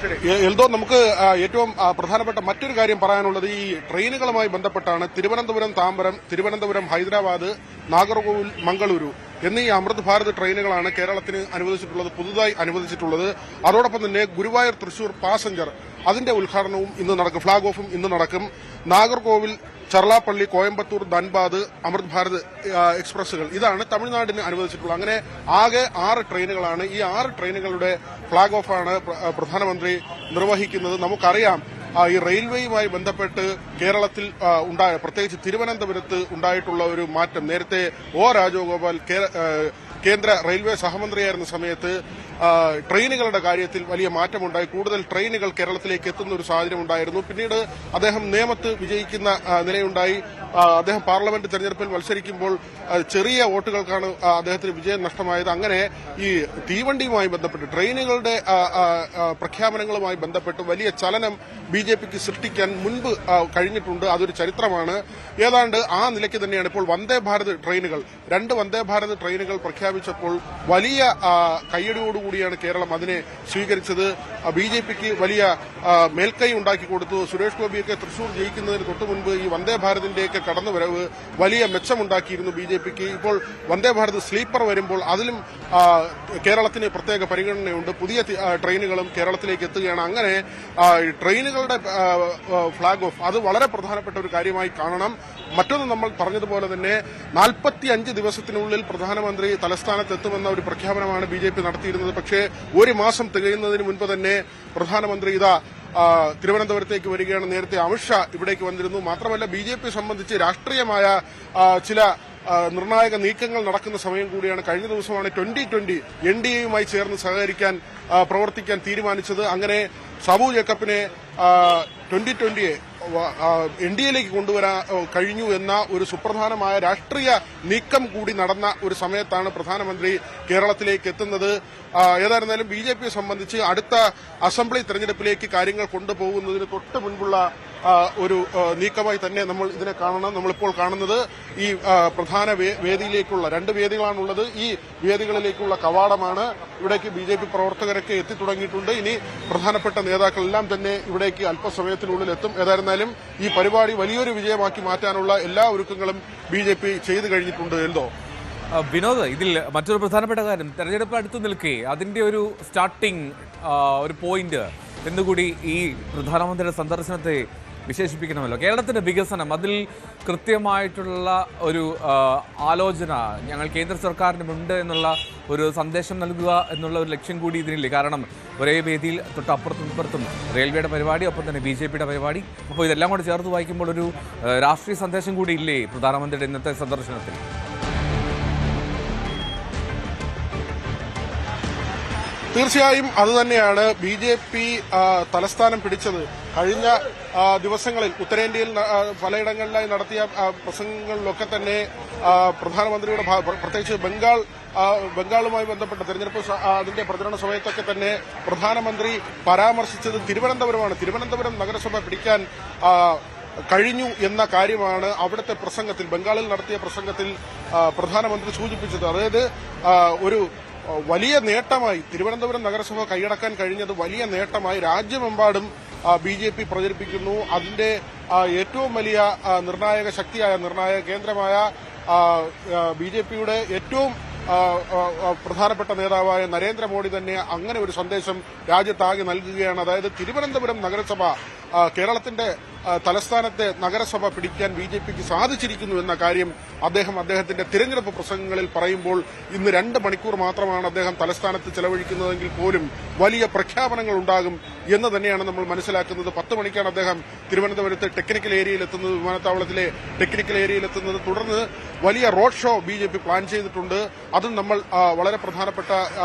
എൽദോ നമുക്ക് ഏറ്റവും പ്രധാനപ്പെട്ട മറ്റൊരു കാര്യം പറയാനുള്ളത് ഈ ട്രെയിനുകളുമായി ബന്ധപ്പെട്ടാണ്. തിരുവനന്തപുരം താമ്പരം, തിരുവനന്തപുരം ഹൈദരാബാദ്, നാഗർകോവിൽ മംഗളൂരു എന്നീ അമൃത് ഭാരത് ട്രെയിനുകളാണ് കേരളത്തിന് അനുവദിച്ചിട്ടുള്ളത്, പുതുതായി അനുവദിച്ചിട്ടുള്ളത്. അതോടൊപ്പം തന്നെ ഗുരുവായൂർ തൃശൂർ പാസഞ്ചർ അതിന്റെ ഉദ്ഘാടനവും ഇന്ന് നടക്കും, ഫ്ളാഗ് ഓഫും ഇന്ന് നടക്കും. നാഗർകോവിൽ, ചർലാപ്പള്ളി, കോയമ്പത്തൂർ, ധൻബാദ് അമൃത് ഭാരത് എക്സ്പ്രസുകൾ ഇതാണ് തമിഴ്നാടിന് അനുവദിച്ചിട്ടുള്ളത്. അങ്ങനെ ആകെ 6 ട്രെയിനുകളാണ്. ഈ 6 ട്രെയിനുകളുടെ ഫ്ളാഗ് ഓഫാണ് പ്രധാനമന്ത്രി നിർവഹിക്കുന്നത്. നമുക്കറിയാം ഈ റെയിൽവേയുമായി ബന്ധപ്പെട്ട് കേരളത്തിൽ പ്രത്യേകിച്ച് തിരുവനന്തപുരത്ത് ഉണ്ടായിട്ടുള്ള ഒരു മാറ്റം. നേരത്തെ രാജഗോപാൽ കേന്ദ്ര റെയിൽവേ സഹമന്ത്രിയായിരുന്ന സമയത്ത് ട്രെയിനുകളുടെ കാര്യത്തിൽ വലിയ മാറ്റമുണ്ടായി. കൂടുതൽ ട്രെയിനുകൾ കേരളത്തിലേക്ക് എത്തുന്ന ഒരു സാഹചര്യം ഉണ്ടായിരുന്നു. പിന്നീട് അദ്ദേഹം നേമത്ത് വിജയിക്കുന്ന നിലയുണ്ടായി. അദ്ദേഹം പാർലമെന്റ് തെരഞ്ഞെടുപ്പിൽ മത്സരിക്കുമ്പോൾ ചെറിയ വോട്ടുകൾക്കാണ് അദ്ദേഹത്തിന് വിജയം നഷ്ടമായത്. അങ്ങനെ ഈ തീവണ്ടിയുമായി ബന്ധപ്പെട്ട് ട്രെയിനുകളുടെ പ്രഖ്യാപനങ്ങളുമായി ബന്ധപ്പെട്ട് വലിയ ചലനം ബിജെപിക്ക് സൃഷ്ടിക്കാൻ മുൻപ് കഴിഞ്ഞിട്ടുണ്ട്. അതൊരു ചരിത്രമാണ്. ഏതാണ്ട് ആ നിലയ്ക്ക് തന്നെയാണ് ഇപ്പോൾ വന്ദേ ഭാരത് ട്രെയിനുകൾ, 2 വന്ദേ ഭാരത് ട്രെയിനുകൾ പ്രഖ്യാപിച്ചപ്പോൾ വലിയ കയ്യടിയോടുകൂടിയാണ് കേരളം അതിനെ സ്വീകരിച്ചത്. ബിജെപിക്ക് വലിയ മേൽക്കൈ ഉണ്ടാക്കി കൊടുത്തു. സുരേഷ് ഗോപിയൊക്കെ തൃശൂർ ജയിക്കുന്നതിന് തൊട്ടുമുൻപ് ഈ വന്ദേ ഭാരതിന്റെയൊക്കെ കടന്നുവരവ് വലിയ മെച്ചമുണ്ടാക്കിയിരുന്നു ബിജെപിക്ക്. ഇപ്പോൾ വന്ദേ ഭാരത് സ്ലീപ്പർ വരുമ്പോൾ അതിലും കേരളത്തിന് പ്രത്യേക പരിഗണനയുണ്ട്. പുതിയ ട്രെയിനുകളും കേരളത്തിലേക്ക് എത്തുകയാണ്. അങ്ങനെ ട്രെയിനുകളുടെ ഫ്ളാഗ് ഓഫ് അത് വളരെ പ്രധാനപ്പെട്ട ഒരു കാര്യമായി കാണണം. മറ്റൊന്ന്, നമ്മൾ പറഞ്ഞതുപോലെ തന്നെ 45 ദിവസത്തിനുള്ളിൽ പ്രധാനമന്ത്രി തലസ്ഥാനത്ത് എത്തുമെന്ന ഒരു പ്രഖ്യാപനമാണ് ബിജെപി നടത്തിയിരുന്നത്. പക്ഷേ 1 മാസം തികയുന്നതിന് മുൻപ് തന്നെ പ്രധാനമന്ത്രി തിരുവനന്തപുരത്തേക്ക് വരികയാണ്. നേരത്തെ അമിത്ഷാ ഇവിടേക്ക് വന്നിരുന്നു. മാത്രമല്ല ബിജെപി സംബന്ധിച്ച് രാഷ്ട്രീയമായ ചില നിർണായക നീക്കങ്ങൾ നടക്കുന്ന സമയം കൂടിയാണ്. കഴിഞ്ഞ ദിവസമാണ് 2020 എൻഡിഎയുമായി ചേർന്ന് സഹകരിക്കാൻ പ്രവർത്തിക്കാൻ തീരുമാനിച്ചത്. അങ്ങനെ സാബു ജേക്കബിനെ 2020 എൻഡിഎയിലേക്ക് കൊണ്ടുവരാൻ കഴിഞ്ഞു എന്ന ഒരു സുപ്രധാനമായ രാഷ്ട്രീയ നീക്കം കൂടി നടന്ന ഒരു സമയത്താണ് പ്രധാനമന്ത്രി കേരളത്തിലേക്ക് എത്തുന്നത്. ഏതായിരുന്നാലും ബിജെപിയെ സംബന്ധിച്ച് അടുത്ത അസംബ്ലി തെരഞ്ഞെടുപ്പിലേക്ക് കാര്യങ്ങൾ കൊണ്ടുപോകുന്നതിന് തൊട്ട് മുൻപുള്ള ഒരു നീക്കമായി തന്നെ നമ്മൾ ഇതിനെ കാണണം. നമ്മളിപ്പോൾ കാണുന്നത് ഈ പ്രധാന വേദിയിലേക്കുള്ള 2 വേദികളാണുള്ളത്. ഈ വേദികളിലേക്കുള്ള കവാടമാണ്. ഇവിടേക്ക് ബിജെപി പ്രവർത്തകരൊക്കെ എത്തിത്തുടങ്ങിയിട്ടുണ്ട്. ഇനി പ്രധാനപ്പെട്ട നേതാക്കളെല്ലാം തന്നെ ഇവിടേക്ക് അല്പസമയത്തിനുള്ളിൽ എത്തും. ഏതായിരുന്നാലും ഈ പരിപാടി വലിയൊരു വിജയമാക്കി മാറ്റാനുള്ള എല്ലാ ഒരുക്കങ്ങളും ബിജെപി ചെയ്തു കഴിഞ്ഞിട്ടുണ്ട്. എന്തോ വിനോദ്, ഇതിൽ മറ്റൊരു പ്രധാനപ്പെട്ട കാര്യം, തെരഞ്ഞെടുപ്പ് അടുത്ത് നിൽക്കെ അതിന്റെ ഒരു സ്റ്റാർട്ടിംഗ് ഒരു പോയിന്റ് എന്നുകൂടി ഈ പ്രധാനമന്ത്രിയുടെ സന്ദർശനത്തെ വിശേഷിപ്പിക്കണമല്ലോ. കേരളത്തിന്റെ വികസനം, അതിൽ കൃത്യമായിട്ടുള്ള ഒരു ആലോചന ഞങ്ങൾ കേന്ദ്ര സർക്കാരിനുമുണ്ട് എന്നുള്ള ഒരു സന്ദേശം നൽകുക എന്നുള്ള ഒരു ലക്ഷ്യം കൂടി ഇതിനില്ലേ? കാരണം ഒരേ വേദിയിൽ തൊട്ടപ്പുറത്തും ഇപ്പുറത്തും റെയിൽവേയുടെ പരിപാടി, ഒപ്പം തന്നെ ബിജെപിയുടെ പരിപാടി. അപ്പോൾ ഇതെല്ലാം കൂടെ ചേർത്ത് വായിക്കുമ്പോൾ ഒരു രാഷ്ട്രീയ സന്ദേശം കൂടി ഇല്ലേ പ്രധാനമന്ത്രിയുടെ ഇന്നത്തെ സന്ദർശനത്തിൽ? തീർച്ചയായും അതുതന്നെയാണ്. ബിജെപി തലസ്ഥാനം പിടിച്ചത് കഴിഞ്ഞ ദിവസങ്ങളിൽ ഉത്തരേന്ത്യയിൽ പലയിടങ്ങളിലായി നടത്തിയ പ്രസംഗങ്ങളിലൊക്കെ തന്നെ പ്രധാനമന്ത്രിയുടെ പ്രത്യേകിച്ച് ബംഗാളുമായി ബന്ധപ്പെട്ട തെരഞ്ഞെടുപ്പ് അതിന്റെ പ്രചരണ സമയത്തൊക്കെ തന്നെ പ്രധാനമന്ത്രി പരാമർശിച്ചത് തിരുവനന്തപുരമാണ്. തിരുവനന്തപുരം നഗരസഭ പിടിക്കാൻ കഴിഞ്ഞു എന്ന കാര്യമാണ് അവിടുത്തെ പ്രസംഗത്തിൽ, ബംഗാളിൽ നടത്തിയ പ്രസംഗത്തിൽ പ്രധാനമന്ത്രി സൂചിപ്പിച്ചത്. അതായത് ഒരു വലിയ നേട്ടമായി തിരുവനന്തപുരം നഗരസഭ കൈയടക്കാൻ കഴിഞ്ഞത് വലിയ നേട്ടമായി രാജ്യമെമ്പാടും ബിജെപി പ്രചരിപ്പിക്കുന്നു. അതിന്റെ ഏറ്റവും വലിയ നിർണായക ശക്തിയായ നിർണായക കേന്ദ്രമായ ബിജെപിയുടെ ഏറ്റവും പ്രധാനപ്പെട്ട നേതാവായ നരേന്ദ്രമോദി തന്നെ അങ്ങനെ ഒരു സന്ദേശം രാജ്യത്താകെ നൽകുകയാണ്. അതായത് തിരുവനന്തപുരം നഗരസഭ, കേരളത്തിന്റെ തലസ്ഥാനത്തെ നഗരസഭ പിടിക്കാൻ ബിജെപിക്ക് സാധിച്ചിരിക്കുന്നു എന്ന കാര്യം അദ്ദേഹത്തിന്റെ തിരഞ്ഞെടുപ്പ് പ്രസംഗങ്ങളിൽ പറയുമ്പോൾ ഇന്ന് 2 മണിക്കൂർ മാത്രമാണ് അദ്ദേഹം തലസ്ഥാനത്ത് ചെലവഴിക്കുന്നതെങ്കിൽ പോലും വലിയ പ്രഖ്യാപനങ്ങൾ ഉണ്ടാകും എന്ന് തന്നെയാണ് നമ്മൾ മനസ്സിലാക്കുന്നത്. 10 മണിക്കാണ് അദ്ദേഹം തിരുവനന്തപുരത്ത് ടെക്നിക്കൽ ഏരിയയിലെത്തുന്നത്, വിമാനത്താവളത്തിലെ ടെക്നിക്കൽ ഏരിയയിലെത്തുന്നത്. തുടർന്ന് വലിയ റോഡ് ഷോ ബിജെപി പ്ലാൻ ചെയ്തിട്ടുണ്ട്. അതും നമ്മൾ വളരെ പ്രധാനപ്പെട്ട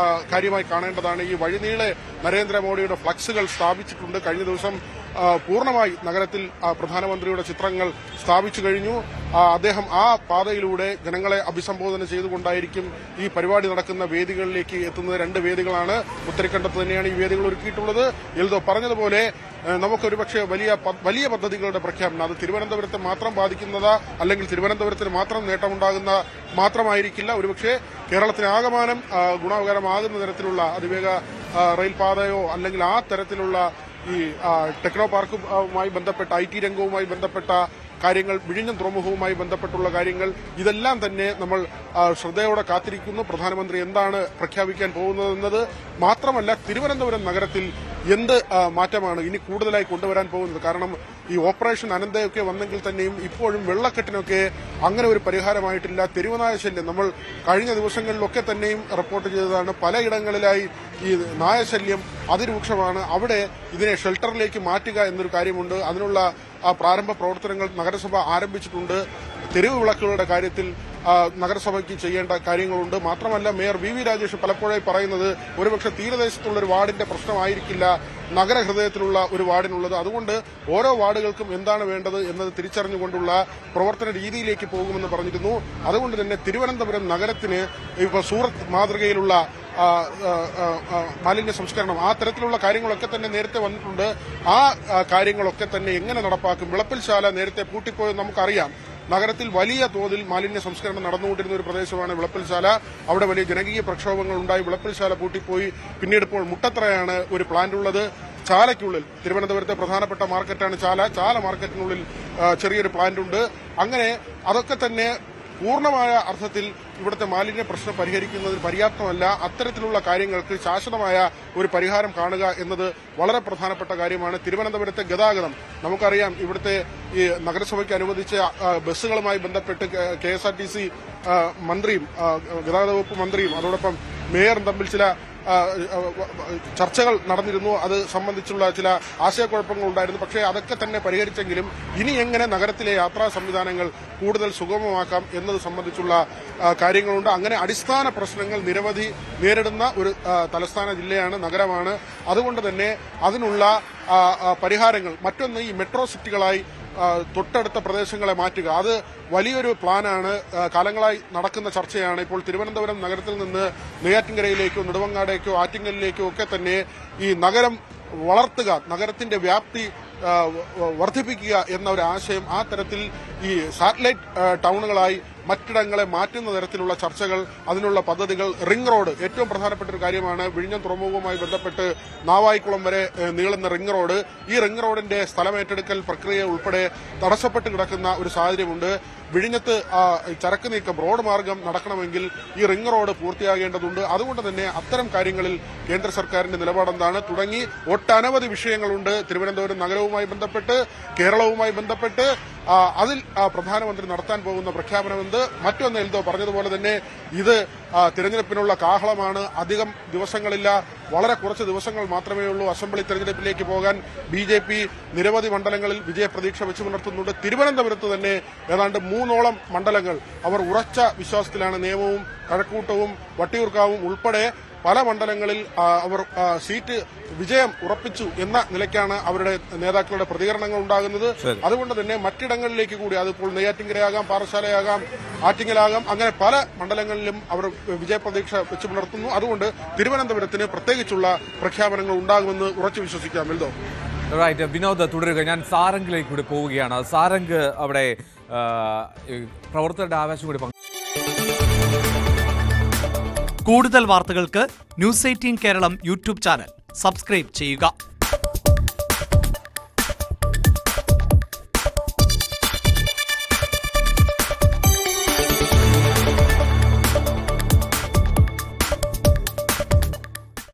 കാര്യമായി കാണേണ്ടതാണ്. ഈ വഴിനീളെ നരേന്ദ്രമോദിയുടെ ഫ്ലക്സുകൾ സ്ഥാപിച്ചിട്ടുണ്ട്. കഴിഞ്ഞ ദിവസം പൂർണ്ണമായി നഗരത്തിൽ പ്രധാനമന്ത്രിയുടെ ചിത്രങ്ങൾ സ്ഥാപിച്ചു കഴിഞ്ഞു. അദ്ദേഹം ആ പാതയിലൂടെ ജനങ്ങളെ അഭിസംബോധന ചെയ്തുകൊണ്ടായിരിക്കും ഈ പരിപാടി നടക്കുന്ന വേദികളിലേക്ക് എത്തുന്നത്. 2 വേദികളാണ്. ഉത്തരക്കണ്ടത്ത് തന്നെയാണ് ഈ വേദികൾ ഒരുക്കിയിട്ടുള്ളത്. എൽദോ പറഞ്ഞതുപോലെ നമുക്കൊരുപക്ഷെ വലിയ പദ്ധതികളുടെ പ്രഖ്യാപനം അത് തിരുവനന്തപുരത്തെ മാത്രം ബാധിക്കുന്നതാ അല്ലെങ്കിൽ തിരുവനന്തപുരത്തിന് മാത്രം നേട്ടമുണ്ടാകുന്ന മാത്രമായിരിക്കില്ല. ഒരുപക്ഷെ കേരളത്തിന് ആകമാനം ഗുണകരമാകുന്ന തരത്തിലുള്ള അതിവേഗ റെയിൽപാതയോ അല്ലെങ്കിൽ ആ തരത്തിലുള്ള ഈ ടെക്നോ പാർക്കുമായി ബന്ധപ്പെട്ട IT രംഗവുമായി ബന്ധപ്പെട്ട കാര്യങ്ങൾ, വിഴിഞ്ഞം തുറമുഖവുമായി ബന്ധപ്പെട്ടുള്ള കാര്യങ്ങൾ, ഇതെല്ലാം തന്നെ നമ്മൾ ശ്രദ്ധയോടെ കാത്തിരിക്കുന്നു. പ്രധാനമന്ത്രി എന്താണ് പ്രഖ്യാപിക്കാൻ പോകുന്നതെന്നത് മാത്രമല്ല, തിരുവനന്തപുരം നഗരത്തിൽ എന്ത് മാറ്റമാണ് ഇനി കൂടുതലായി കൊണ്ടുവരാൻ പോകുന്നത്. കാരണം ഈ ഓപ്പറേഷൻ അനന്തയൊക്കെ വന്നെങ്കിൽ തന്നെയും ഇപ്പോഴും വെള്ളക്കെട്ടിനൊക്കെ അങ്ങനെ ഒരു പരിഹാരമായിട്ടില്ല. തെരുവുനായ ശല്യം നമ്മൾ കഴിഞ്ഞ ദിവസങ്ങളിലൊക്കെ തന്നെയും റിപ്പോർട്ട് ചെയ്തതാണ്. പലയിടങ്ങളിലായി ഈ നായശല്യം അതിരൂക്ഷമാണ്. അവിടെ ഇതിനെ ഷെൽട്ടറിലേക്ക് മാറ്റുക എന്നൊരു കാര്യമുണ്ട്. അതിനുള്ള പ്രാരംഭ പ്രവർത്തനങ്ങൾ നഗരസഭ ആരംഭിച്ചിട്ടുണ്ട്. തെരുവ് വിളക്കുകളുടെ കാര്യത്തിൽ നഗരസഭയ്ക്ക് ചെയ്യേണ്ട കാര്യങ്ങളുണ്ട്. മാത്രമല്ല, മേയർ VV രാജേഷ് പലപ്പോഴായി പറയുന്നത് ഒരുപക്ഷെ തീരദേശത്തുള്ള ഒരു വാർഡിന്റെ പ്രശ്നമായിരിക്കില്ല നഗരഹൃദയത്തിലുള്ള ഒരു വാർഡിനുള്ളത്. അതുകൊണ്ട് ഓരോ വാർഡുകൾക്കും എന്താണ് വേണ്ടത് എന്നത് തിരിച്ചറിഞ്ഞുകൊണ്ടുള്ള പ്രവർത്തന രീതിയിലേക്ക് പോകുമെന്ന് പറഞ്ഞിരുന്നു. അതുകൊണ്ട് തന്നെ തിരുവനന്തപുരം നഗരത്തിന് ഇപ്പോൾ സൂറത്ത് മാതൃകയിലുള്ള മാലിന്യ സംസ്കരണം, ആ തരത്തിലുള്ള കാര്യങ്ങളൊക്കെ തന്നെ നേരത്തെ വന്നിട്ടുണ്ട്. ആ കാര്യങ്ങളൊക്കെ തന്നെ എങ്ങനെ നടപ്പാക്കും? വിളപ്പിൽശാല നേരത്തെ പൂട്ടിപ്പോയെന്ന് നമുക്കറിയാം. നഗരത്തിൽ വലിയ തോതിൽ മാലിന്യ സംസ്കരണം നടന്നുകൊണ്ടിരുന്ന ഒരു പ്രദേശമാണ് വിളപ്പിൽശാല. അവിടെ വലിയ ജനകീയ പ്രക്ഷോഭങ്ങൾ ഉണ്ടായി. വിളപ്പിൽശാല പൂട്ടിപ്പോയി. പിന്നീട് ഇപ്പോൾ മുട്ടത്രയാണ് ഒരു പ്ലാന്റ് ഉള്ളത്. ചാലയ്ക്കുള്ളിൽ, തിരുവനന്തപുരത്തെ പ്രധാനപ്പെട്ട മാർക്കറ്റാണ് ചാല മാർക്കറ്റിനുള്ളിൽ ചെറിയൊരു പ്ലാന്റ് ഉണ്ട്. അങ്ങനെ അതൊക്കെ തന്നെ പൂർണ്ണമായ അർത്ഥത്തിൽ ഇവിടുത്തെ മാലിന്യ പ്രശ്നം പരിഹരിക്കുന്നതിൽ പര്യാപ്തമല്ല. അത്തരത്തിലുള്ള കാര്യങ്ങൾക്ക് ശാശ്വതമായ ഒരു പരിഹാരം കാണുക എന്നത് വളരെ പ്രധാനപ്പെട്ട കാര്യമാണ്. തിരുവനന്തപുരത്തെ ഗതാഗതം നമുക്കറിയാം. ഇവിടുത്തെ ഈ നഗരസഭയ്ക്ക് അനുവദിച്ച ബസ്സുകളുമായി ബന്ധപ്പെട്ട് KSRTC മന്ത്രിയും ഗതാഗത വകുപ്പ് മന്ത്രിയും അതോടൊപ്പം മേയറും തമ്മിൽ ചില ചർച്ചകൾ നടന്നിരുന്നു. അത് സംബന്ധിച്ചുള്ള ചില ആശയക്കുഴപ്പങ്ങൾ ഉണ്ടായിരുന്നു. പക്ഷേ അതൊക്കെ തന്നെ പരിഹരിച്ചെങ്കിലും ഇനി എങ്ങനെ നഗരത്തിലെ യാത്രാ സംവിധാനങ്ങൾ കൂടുതൽ സുഗമമാക്കാം എന്നത് സംബന്ധിച്ചുള്ള കാര്യങ്ങളുണ്ട്. അങ്ങനെ അടിസ്ഥാന പ്രശ്നങ്ങൾ നിരവധി നേരിടുന്ന ഒരു തലസ്ഥാന ജില്ലയാണ്, നഗരമാണ്. അതുകൊണ്ട് തന്നെ അതിനുള്ള പരിഹാരങ്ങൾ, മറ്റൊന്ന് ഈ മെട്രോ സിറ്റികളായി തൊട്ടടുത്ത പ്രദേശങ്ങളെ മാറ്റുക. അത് വലിയൊരു പ്ലാനാണ്. കാലങ്ങളായി നടക്കുന്ന ചർച്ചയാണ്. ഇപ്പോൾ തിരുവനന്തപുരം നഗരത്തിൽ നിന്ന് നെയ്യാറ്റിൻകരയിലേക്കോ നെടുമങ്ങാടേക്കോ ആറ്റിങ്ങലിലേക്കോ ഒക്കെ തന്നെ ഈ നഗരം വളർത്തുക, നഗരത്തിന്റെ വ്യാപ്തി വർദ്ധിപ്പിക്കുക എന്ന ഒരു ആശയം, ആ തരത്തിൽ ഈ സാറ്റലൈറ്റ് ടൗണുകളായി മറ്റിടങ്ങളെ മാറ്റുന്ന തരത്തിലുള്ള ചർച്ചകൾ, അതിനുള്ള പദ്ധതികൾ. റിംഗ് റോഡ് ഏറ്റവും പ്രധാനപ്പെട്ട ഒരു കാര്യമാണ്. വിഴിഞ്ഞം തുറമുഖവുമായി ബന്ധപ്പെട്ട് നാവായിക്കുളം വരെ നീളുന്ന റിംഗ് റോഡ്, ഈ റിംഗ് റോഡിന്റെ സ്ഥലമേറ്റെടുക്കൽ പ്രക്രിയ ഉൾപ്പെടെ തടസ്സപ്പെട്ട് കിടക്കുന്ന ഒരു സാഹചര്യമുണ്ട്. വിഴിഞ്ഞത്ത് ചരക്ക് നീക്കം റോഡ് മാർഗം നടക്കണമെങ്കിൽ ഈ റിംഗ് റോഡ് പൂർത്തിയാകേണ്ടതുണ്ട്. അതുകൊണ്ട് തന്നെ അത്തരം കാര്യങ്ങളിൽ കേന്ദ്ര സർക്കാരിന്റെ നിലപാടെന്താണ് തുടങ്ങി ഒട്ടനവധി വിഷയങ്ങളുണ്ട്. തിരുവനന്തപുരം നഗരവുമായി ബന്ധപ്പെട്ട്, കേരളവുമായി ബന്ധപ്പെട്ട് അതിൽ പ്രധാനമന്ത്രി നടത്താൻ പോകുന്ന പ്രഖ്യാപനമെന്ത്? മറ്റൊന്ന് എൽദോ പറഞ്ഞതുപോലെ തന്നെ ഇത് തിരഞ്ഞെടുപ്പിനുള്ള കാഹളമാണ്. അധികം ദിവസങ്ങളില്ല, വളരെ കുറച്ച് ദിവസങ്ങൾ മാത്രമേ ഉള്ളൂ അസംബ്ലി തെരഞ്ഞെടുപ്പിലേക്ക് പോകാൻ. BJP നിരവധി മണ്ഡലങ്ങളിൽ വിജയപ്രതീക്ഷ വെച്ചു പുലർത്തുന്നുണ്ട്. തിരുവനന്തപുരത്ത് തന്നെ ഏതാണ്ട് 3ഓളം മണ്ഡലങ്ങൾ അവർ ഉറച്ച വിശ്വാസത്തിലാണ്. നേമവും കഴക്കൂട്ടവും വട്ടിയൂർക്കാവും ഉൾപ്പെടെ പല മണ്ഡലങ്ങളിൽ അവർ സീറ്റ് വിജയം ഉറപ്പിച്ചു എന്ന നിലയ്ക്കാണ് അവരുടെ നേതാക്കളുടെ പ്രതികരണങ്ങൾ ഉണ്ടാകുന്നത്. അതുകൊണ്ട് തന്നെ മറ്റിടങ്ങളിലേക്ക് കൂടി, അതിപ്പോൾ നെയ്യാറ്റിൻകരയാകാം, പാറശാലയാകാം, ആറ്റിങ്ങലാകാം, അങ്ങനെ പല മണ്ഡലങ്ങളിലും അവർ വിജയപ്രതീക്ഷ വെച്ചു പുലർത്തുന്നു. അതുകൊണ്ട് തിരുവനന്തപുരത്തിന് പ്രത്യേകിച്ചുള്ള പ്രഖ്യാപനങ്ങൾ ഉണ്ടാകുമെന്ന് ഉറച്ചു വിശ്വസിക്കാം. എൽദോ. റൈറ്റ്, വിനോദ് തുടരുക. ഞാൻ സാരംഗിലേക്ക് കൂടി പോവുകയാണ്. സാരംഗ് അവിടെ പ്രവർത്തകരുടെ ആവേശം കൂടി കൂടുതൽ വാർത്തകൾക്ക് News 18 Keralam YouTube channel subscribe ചെയ്യുക.